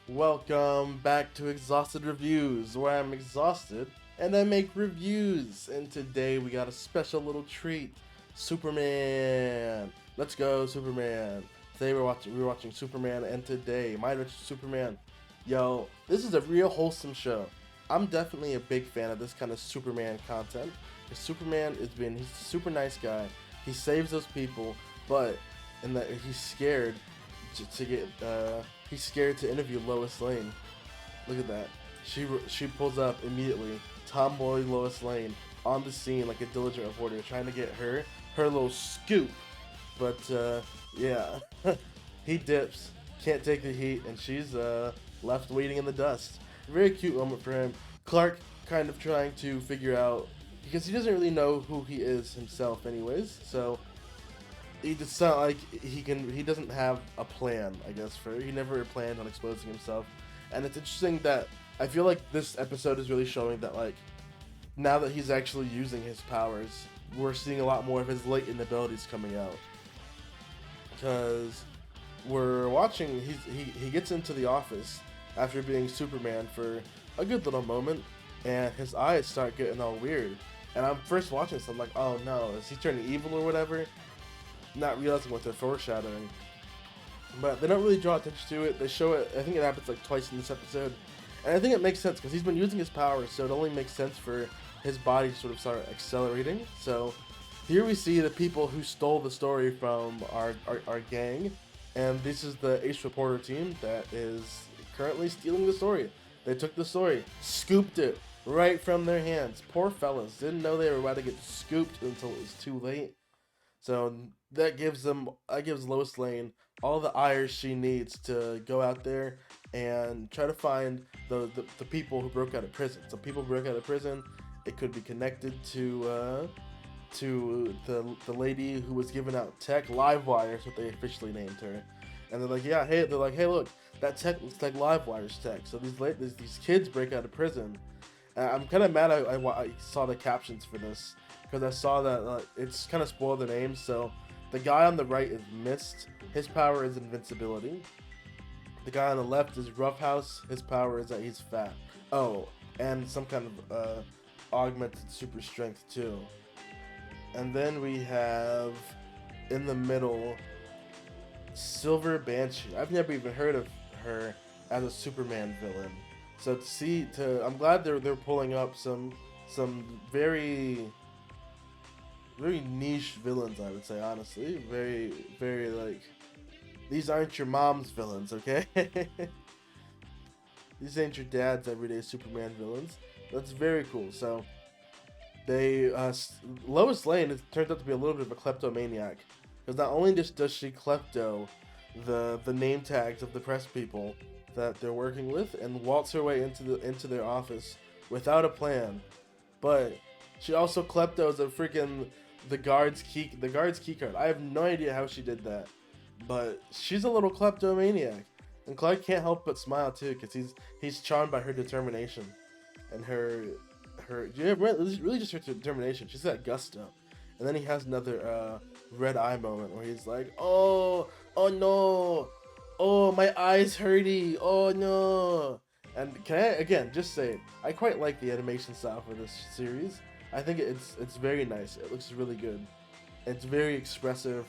Welcome back to Exhausted Reviews, where I'm exhausted and I make reviews. And today we got a special little treat, Superman. Let's go, Superman. Today we're watching Superman, and today My Rich Superman. Yo, this is a real wholesome show. I'm definitely a big fan of this kind of Superman content. Because Superman he's a super nice guy. He saves those people, but in that he's scared to get he's scared to interview Lois Lane. Look at that. She pulls up immediately. Tomboy Lois Lane on the scene like a diligent reporter, trying to get her little scoop. But yeah, he dips. Can't take the heat, and she's left waiting in the dust. Very cute moment for him. Clark kind of trying to figure out because he doesn't really know who he is himself, anyways. So he just sound like he doesn't have a plan, I guess. He never planned on exposing himself. And it's interesting that I feel like this episode is really showing that, like, now that he's actually using his powers, we're seeing a lot more of his latent abilities coming out. Because we're watching, he gets into the office after being Superman for a good little moment, and his eyes start getting all weird. And I'm first watching this, I'm like, oh no, is he turning evil or whatever? Not realizing what they're foreshadowing. But they don't really draw attention to it. They show it, I think it happens like twice in this episode. And I think it makes sense because he's been using his powers, so it only makes sense for his body to sort of start accelerating. So here we see the people who stole the story from our gang. And this is the Ace Reporter team that is currently stealing the story. They took the story, scooped it right from their hands. Poor fellas, didn't know they were about to get scooped until it was too late. So that gives Lois Lane all the ires she needs to go out there and try to find the people who broke out of prison. So people broke out of prison. It could be connected to the lady who was giving out tech. Livewire is what they officially named her. And they're like, yeah, hey, look, that tech looks like Livewire's tech. So these kids break out of prison. I'm kind of mad I saw the captions for this, because I saw that it's kind of spoiled the names. So the guy on the right is Mist. His power is invincibility. The guy on the left is Roughhouse. His power is that he's fat. Oh, and some kind of augmented super strength too. And then we have in the middle Silver Banshee. I've never even heard of her as a Superman villain. So I'm glad they're pulling up some very niche villains, I would say, honestly. Very, very, like, these aren't your mom's villains, okay? These ain't your dad's everyday Superman villains. That's very cool. So Lois Lane, it turns out to be a little bit of a kleptomaniac, because not only does she klepto the name tags of the press people that they're working with and waltz her way into their office without a plan, but she also kleptos the guard's key card. I have no idea how she did that, but she's a little kleptomaniac, and Clark can't help but smile too, because he's charmed by her determination and really just her determination. She's got gusto. And then he has another red eye moment where he's like, oh no, oh, my eyes hurty, oh no. And can I again just say, I quite like the animation style for this series. I think it's very nice. It looks really good. It's very expressive.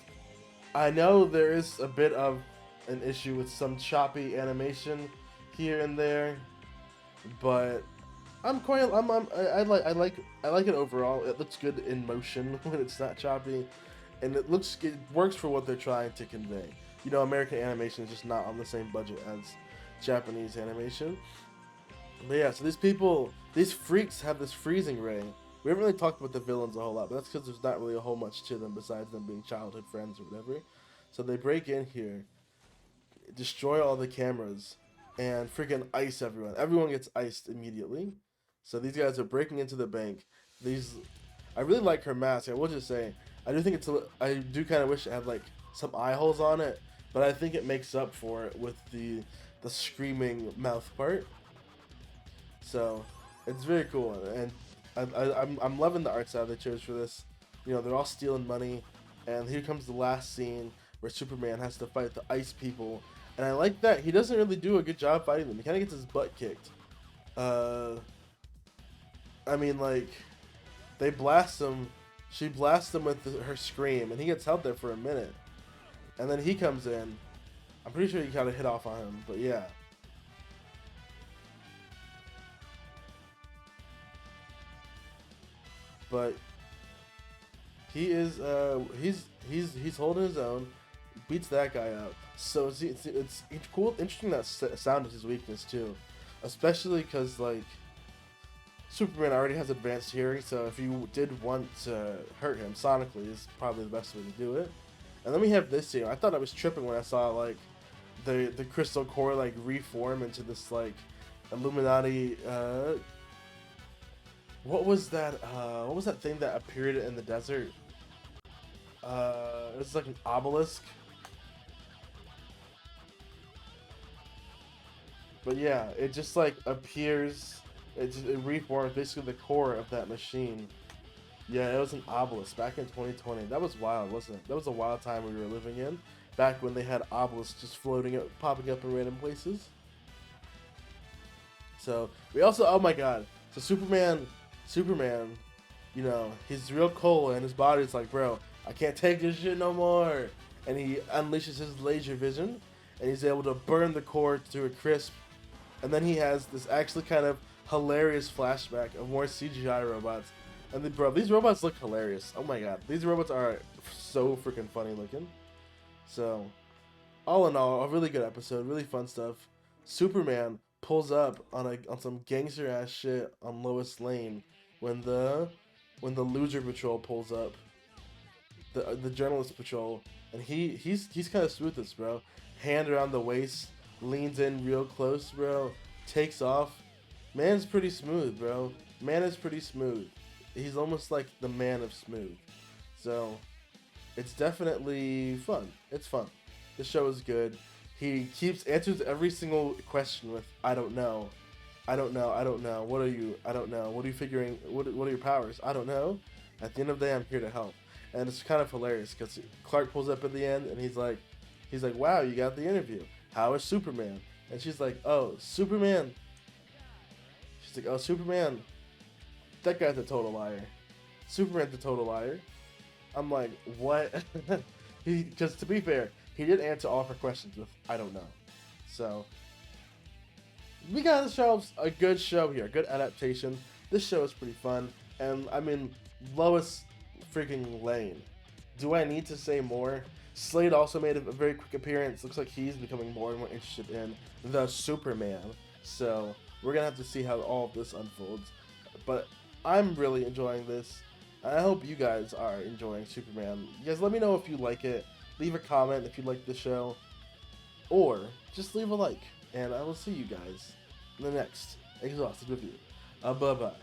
I know there is a bit of an issue with some choppy animation here and there, but I like it overall. It looks good in motion when it's not choppy, and it works for what they're trying to convey. You know, American animation is just not on the same budget as Japanese animation. But yeah, so these freaks have this freezing ray. We haven't really talked about the villains a whole lot, but that's because there's not really a whole much to them besides them being childhood friends or whatever. So they break in here, destroy all the cameras, and freaking ice everyone. Everyone gets iced immediately. So these guys are breaking into the bank. I really like her mask. I will just say, I do kind of wish it had like some eye holes on it, but I think it makes up for it with the screaming mouth part. So it's very cool, and I'm loving the art style they chose for this. You know, they're all stealing money, and here comes the last scene where Superman has to fight the ice people And I like that he doesn't really do a good job fighting them. He kind of gets his butt kicked. I mean, like, they blast him. She blasts him with her scream, and he gets held there for a minute. And then he comes in. I'm pretty sure he kind of hit off on him, but yeah. But he is, he's holding his own, beats that guy up. So it's cool, interesting that sound is his weakness too, especially because like Superman already has advanced hearing, so if you did want to hurt him sonically, is probably the best way to do it. And then we have this here. I thought I was tripping when I saw like the crystal core like reform into this like Illuminati. What was that? What was that thing that appeared in the desert? It was like an obelisk. But yeah, it just like appears. It reforms basically the core of that machine. Yeah, it was an obelisk back in 2020. That was wild, wasn't it? That was a wild time we were living in. Back when they had obelisks just floating up, popping up in random places. So we also, oh my god. So Superman, you know, he's real cold and his body's like, bro, I can't take this shit no more. And he unleashes his laser vision and he's able to burn the core to a crisp. And then he has this actually kind of hilarious flashback of more CGI robots. And bro, these robots look hilarious. Oh my god, these robots are so freaking funny looking. So, all in all, a really good episode, really fun stuff. Superman pulls up on some gangster ass shit on Lois Lane when the loser patrol pulls up, the journalist patrol, and he's kind of smooth this, bro. Hand around the waist, leans in real close, bro. Takes off. Man's pretty smooth, bro. Man is pretty smooth. He's almost like the man of smooth. So, it's definitely fun. It's fun. The show is good. He answers every single question with, I don't know. I don't know. I don't know. What are you? I don't know. What are you figuring? What are your powers? I don't know. At the end of the day, I'm here to help. And it's kind of hilarious because Clark pulls up at the end and he's like, wow, you got the interview. How is Superman? And she's like, oh, Superman. She's like, oh, Superman. That guy's a total liar. Superman's a total liar. I'm like, what? Because to be fair, he did answer all of her questions with, I don't know. So, we got ourselves a good show here, a good adaptation. This show is pretty fun. And, I mean, Lois freaking Lane. Do I need to say more? Slade also made a very quick appearance. Looks like he's becoming more and more interested in the Superman. So, we're going to have to see how all of this unfolds. But I'm really enjoying this. I hope you guys are enjoying Superman. You guys let me know if you like it. Leave a comment if you like the show. Or just leave a like. And I will see you guys in the next Exhausted Review. Bye-bye.